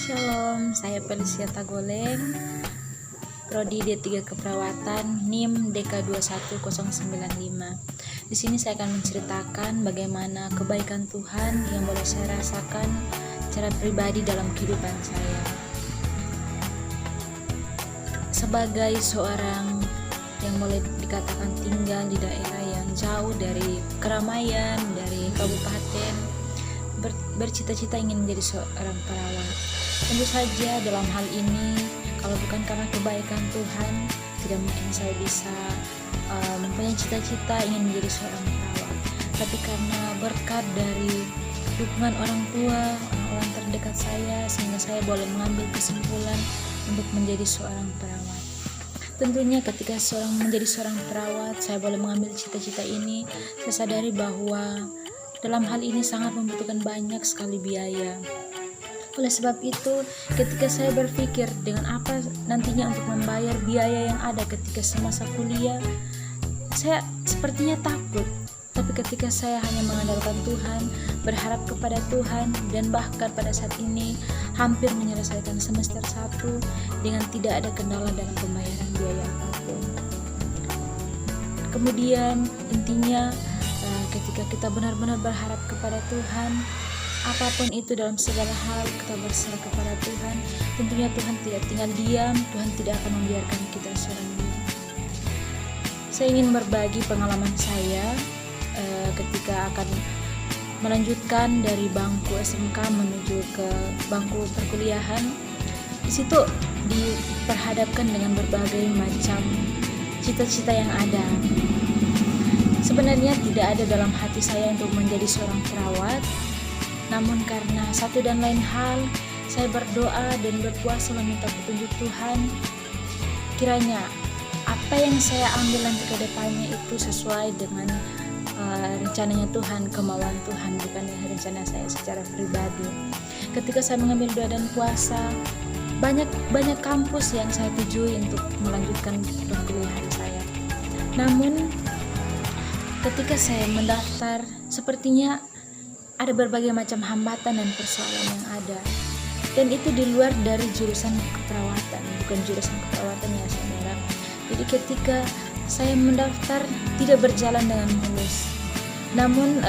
Shalom, saya Felicia Tagoleng, Prodi D3 Keperawatan, NIM DK21095. Di sini saya akan menceritakan bagaimana kebaikan Tuhan yang boleh saya rasakan secara pribadi dalam kehidupan saya. Sebagai seorang yang boleh dikatakan tinggal di daerah yang jauh dari keramaian, dari kabupaten, bercita-cita ingin menjadi seorang perawat. Tentu saja dalam hal ini, kalau bukan karena kebaikan Tuhan, tidak mungkin saya bisa mempunyai cita-cita ingin menjadi seorang perawat. Tapi karena berkat dari dukungan orang tua, orang-orang terdekat saya, sehingga saya boleh mengambil kesimpulan untuk menjadi seorang perawat. Tentunya ketika menjadi seorang perawat, saya boleh mengambil cita-cita ini. Saya sadari bahwa dalam hal ini sangat membutuhkan banyak sekali biaya. Oleh sebab itu, ketika saya berpikir dengan apa nantinya untuk membayar biaya yang ada ketika semasa kuliah, saya sepertinya takut. Tapi ketika saya hanya mengandalkan Tuhan, berharap kepada Tuhan, dan bahkan pada saat ini hampir menyelesaikan semester 1 dengan tidak ada kendala dalam pembayaran biaya apapun. Kemudian intinya, ketika kita benar-benar berharap kepada Tuhan, apapun itu dalam segala hal kita berserah kepada Tuhan, tentunya Tuhan tidak tinggal diam, Tuhan tidak akan membiarkan kita seorang diri. Saya ingin berbagi pengalaman saya ketika akan melanjutkan dari bangku SMK menuju ke bangku perkuliahan. Di situ diperhadapkan dengan berbagai macam cita-cita yang ada. Sebenarnya tidak ada dalam hati saya untuk menjadi seorang perawat, namun karena satu dan lain hal, saya berdoa dan berpuasa meminta petunjuk Tuhan. Kiranya apa yang saya ambil nanti ke depannya itu sesuai dengan rencananya Tuhan, kemauan Tuhan, bukan rencana saya secara pribadi. Ketika saya mengambil doa dan puasa, banyak kampus yang saya tujui untuk melanjutkan perkuliahan saya. Namun ketika saya mendaftar, sepertinya ada berbagai macam hambatan dan persoalan yang ada, dan itu di luar dari jurusan keperawatan, bukan jurusan keperawatan ya saudara. Jadi ketika saya mendaftar tidak berjalan dengan mulus. Namun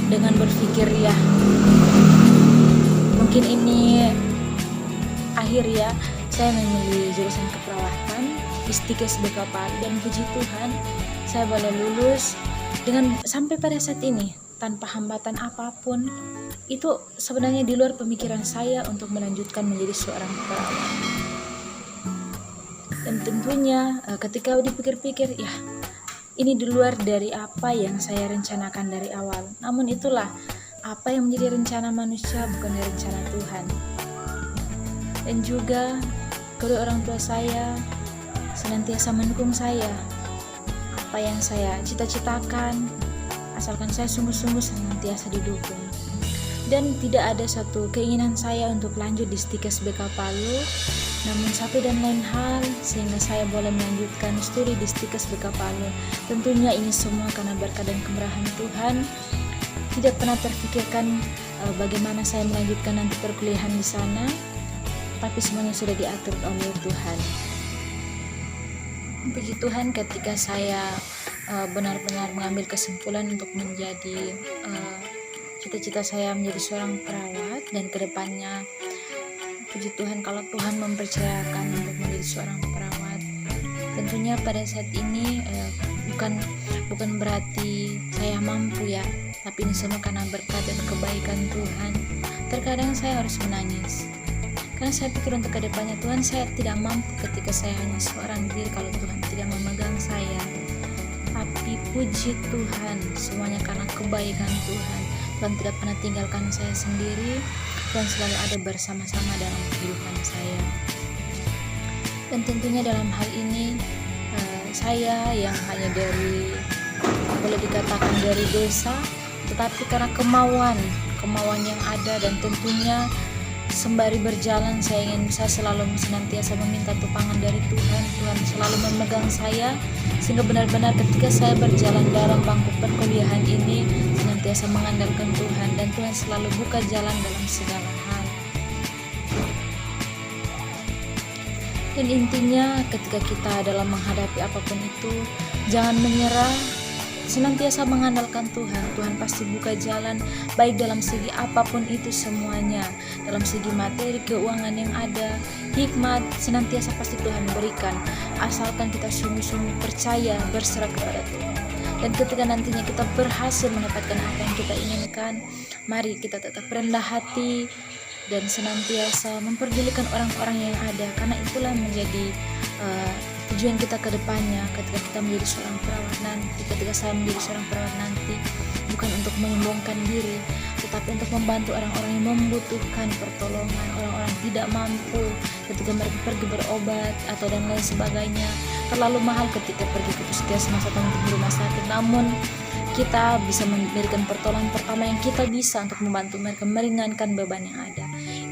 dengan berpikir ya mungkin ini akhir ya, saya memilih jurusan keperawatan Istikes BK Palu, dan puji Tuhan saya boleh lulus dengan sampai pada saat ini tanpa hambatan apapun. Itu sebenarnya di luar pemikiran saya untuk melanjutkan menjadi seorang perawat. Dan tentunya ketika dipikir-pikir, ya ini di luar dari apa yang saya rencanakan dari awal. Namun itulah apa yang menjadi rencana manusia, bukan dari rencana Tuhan. Dan juga kedua orang tua saya senantiasa mendukung saya. Apa yang saya cita-citakan, asalkan saya sungguh-sungguh senantiasa didukung. Dan tidak ada satu keinginan saya untuk lanjut di Istikes BK Palu, namun satu dan lain hal sehingga saya boleh melanjutkan studi di Istikes BK Palu. Tentunya ini semua karena berkat dan kemurahan Tuhan. Tidak pernah terfikirkan bagaimana saya melanjutkan nanti perkuliahan di sana, tapi semuanya sudah diatur oleh Tuhan. Puji Tuhan, ketika saya benar-benar mengambil kesimpulan untuk menjadi cita-cita saya menjadi seorang perawat, dan kedepannya puji Tuhan kalau Tuhan mempercayakan untuk menjadi seorang perawat, tentunya pada saat ini bukan berarti saya mampu ya, tapi ini semua karena berkat dan kebaikan Tuhan. Terkadang saya harus menangis karena saya pikir untuk kedepannya Tuhan, saya tidak mampu ketika saya hanya seorang diri kalau Tuhan tidak memegang saya. Tapi puji Tuhan, semuanya karena kebaikan Tuhan. Tuhan tidak pernah tinggalkan saya sendiri, Tuhan selalu ada bersama-sama dalam kehidupan saya. Dan tentunya dalam hal ini saya yang hanya boleh dikatakan dari desa, tetapi karena kemauan yang ada, dan tentunya sembari berjalan saya selalu senantiasa meminta tupangan dari Tuhan. Tuhan selalu memegang saya, sehingga benar-benar ketika saya berjalan dalam bangku perkuliahan ini senantiasa mengandalkan Tuhan, dan Tuhan selalu buka jalan dalam segala hal. Dan intinya ketika kita dalam menghadapi apapun itu, jangan menyerah, senantiasa mengandalkan Tuhan. Tuhan pasti buka jalan, baik dalam segi apapun itu semuanya, dalam segi materi, keuangan yang ada, hikmat, senantiasa pasti Tuhan berikan, asalkan kita sungguh-sungguh percaya, berserah kepada Tuhan. Dan ketika nantinya kita berhasil mendapatkan apa yang kita inginkan, mari kita tetap rendah hati dan senantiasa memperdulikan orang-orang yang ada, karena itulah menjadi tujuan kita ke depannya ketika kita menjadi seorang perawat nanti, ketika saya menjadi seorang perawat nanti, bukan untuk menyombongkan diri, tetapi untuk membantu orang-orang yang membutuhkan pertolongan, orang-orang tidak mampu ketika mereka pergi berobat atau dan lain sebagainya. Terlalu mahal ketika pergi ke puskesmas atau di rumah sakit, namun kita bisa memberikan pertolongan pertama yang kita bisa untuk membantu mereka, meringankan beban yang ada.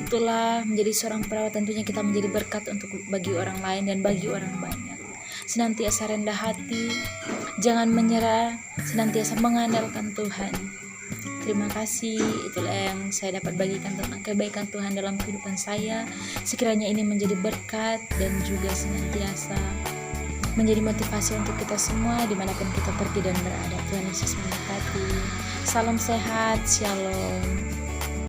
Itulah menjadi seorang perawat, tentunya kita menjadi berkat untuk bagi orang lain dan bagi orang banyak. Senantiasa rendah hati, jangan menyerah, senantiasa mengandalkan Tuhan. Terima kasih, itulah yang saya dapat bagikan tentang kebaikan Tuhan dalam kehidupan saya. Sekiranya ini menjadi berkat dan juga senantiasa menjadi motivasi untuk kita semua dimanapun kita pergi dan berada. Tuhan Yesus memberkati. Salam sehat, shalom.